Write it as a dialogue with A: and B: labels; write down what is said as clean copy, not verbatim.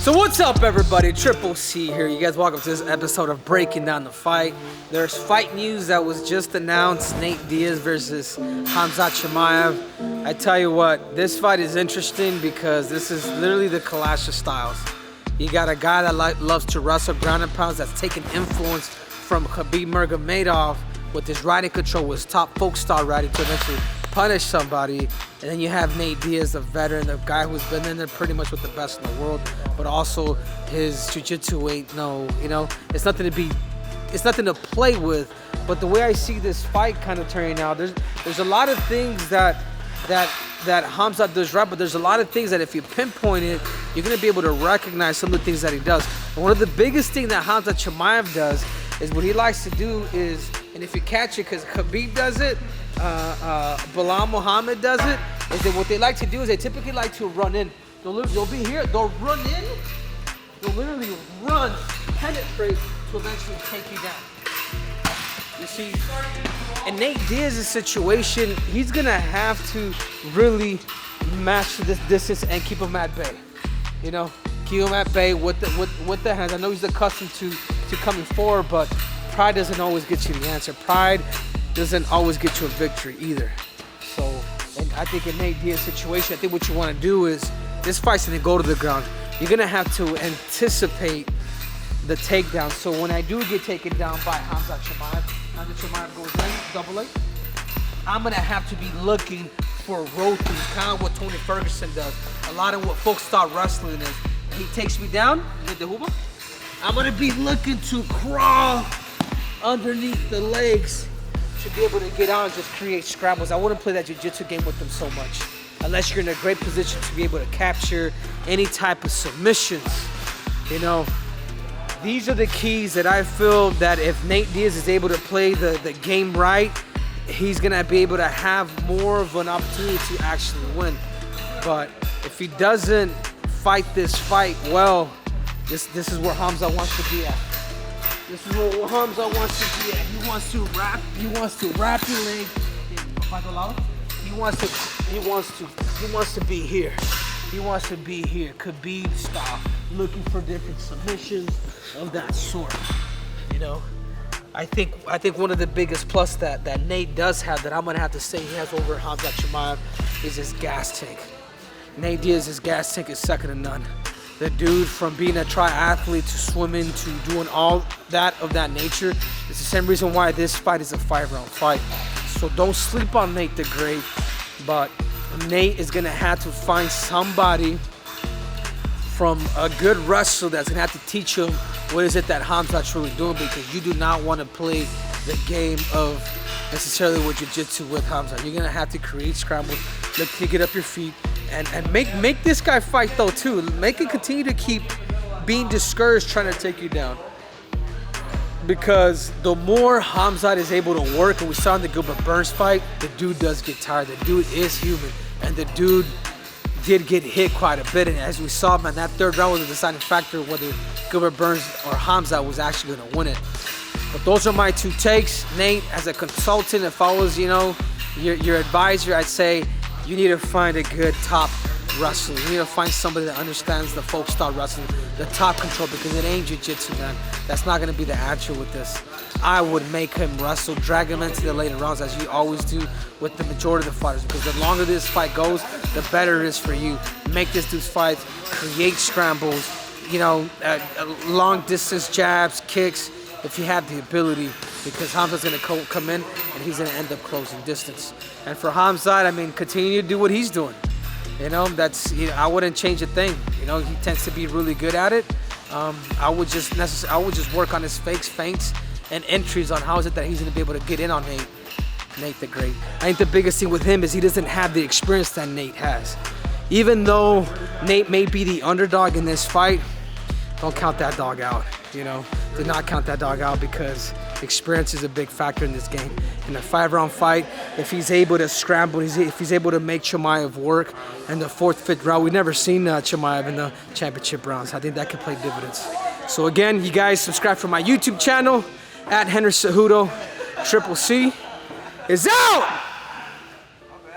A: So what's up, everybody? Triple C here. You guys, welcome to this episode of Breaking Down the Fight. There's fight news that was just announced. Nate Diaz versus Khamzat Chimaev. I tell you what, this fight is interesting because this is literally the clash of styles. You got a guy that loves to wrestle ground and pounds that's taking influence from Khabib Nurmagomedov with his riding control, with his top folk style riding to eventually punish somebody. And then you have Nate Diaz, the veteran, the guy who's been in there pretty much with the best in the world, but also his jiu-jitsu ain't it's nothing to play with. But the way I see this fight kind of turning out, there's a lot of things that Khamzat does right, but there's a lot of things that if you pinpoint it, you're gonna be able to recognize some of the things that he does. And one of the biggest things that Khamzat Chimaev does is what he likes to do is, and if you catch it, because Khabib does it, Bilal Muhammad does it, is that what they like to do is they typically like to run in. They'll be here, they'll run in, they'll literally run, penetrate to eventually take you down. You see, in Nate Diaz's situation, he's gonna have to really match this distance and keep him at bay. You know, keep him at bay with the hands. I know he's accustomed to coming forward, but pride doesn't always get you the answer. Pride doesn't always get you a victory either. So, and I think in Nate Diaz's situation, I think what you want to do is, this fight's gonna go to the ground. You're gonna have to anticipate the takedown. So when I do get taken down by Khamzat Chimaev goes in, double leg, I'm gonna have to be looking for rotating, kind of what Tony Ferguson does. A lot of what folk start wrestling is, he takes me down, I'm gonna be looking to crawl underneath the legs to be able to get out and just create scrambles. I wouldn't play that jiu-jitsu game with them so much, unless you're in a great position to be able to capture any type of submissions. You know, these are the keys that I feel that if Nate Diaz is able to play the game right, he's gonna be able to have more of an opportunity to actually win. But if he doesn't fight this fight well, this is where Khamzat wants to be at. This is where Khamzat wants to be at. He wants to wrap your leg. He wants to be here. He wants to be here, Khabib style, looking for different submissions of that sort. You know, I think one of the biggest plus that Nate does have, that I'm gonna have to say he has over Khamzat Chimaev, is his gas tank. Nate Diaz's gas tank is second to none. The dude, from being a triathlete to swimming to doing all that of that nature, it's the same reason why this fight is a 5-round fight. So don't sleep on Nate the Great, but Nate is gonna have to find somebody from a good wrestler that's gonna have to teach him what is it that Khamzat's really doing, because you do not want to play the game of necessarily with jiu-jitsu with Khamzat. You're gonna have to create scrambles, look to get up your feet, and make this guy fight though too. Make it continue to keep being discouraged trying to take you down. Because the more Khamzat is able to work, and we saw in the Gilbert Burns fight, the dude does get tired. The dude is human, and the dude did get hit quite a bit. And as we saw, man, that third round was a deciding factor whether Gilbert Burns or Khamzat was actually going to win it. But those are my two takes. Nate, as a consultant, if I was, your advisor, I'd say you need to find a good top wrestler. You need to find somebody that understands the folk style wrestling, the top control, because it ain't jiu-jitsu, man. That's not gonna be the answer with this. I would make him wrestle, drag him into the later rounds, as you always do with the majority of the fighters, because the longer this fight goes, the better it is for you. Make this dude's fight, create scrambles, long distance jabs, kicks, if you have the ability, because Khamzat's gonna come in and he's gonna end up closing distance. And for Khamzat, I mean, continue to do what he's doing. I wouldn't change a thing. He tends to be really good at it. I would just work on his feints, and entries on how is it that he's gonna be able to get in on Nate the Great. I think the biggest thing with him is he doesn't have the experience that Nate has. Even though Nate may be the underdog in this fight, don't count that dog out. Do not count that dog out, because experience is a big factor in this game. In a 5-round fight, if he's able to scramble, if he's able to make Chimaev work in the 4th, 5th round, we've never seen Chimaev in the championship rounds. I think that could play dividends. So again, you guys subscribe for my YouTube channel, @Henry Cejudo. Triple C is out!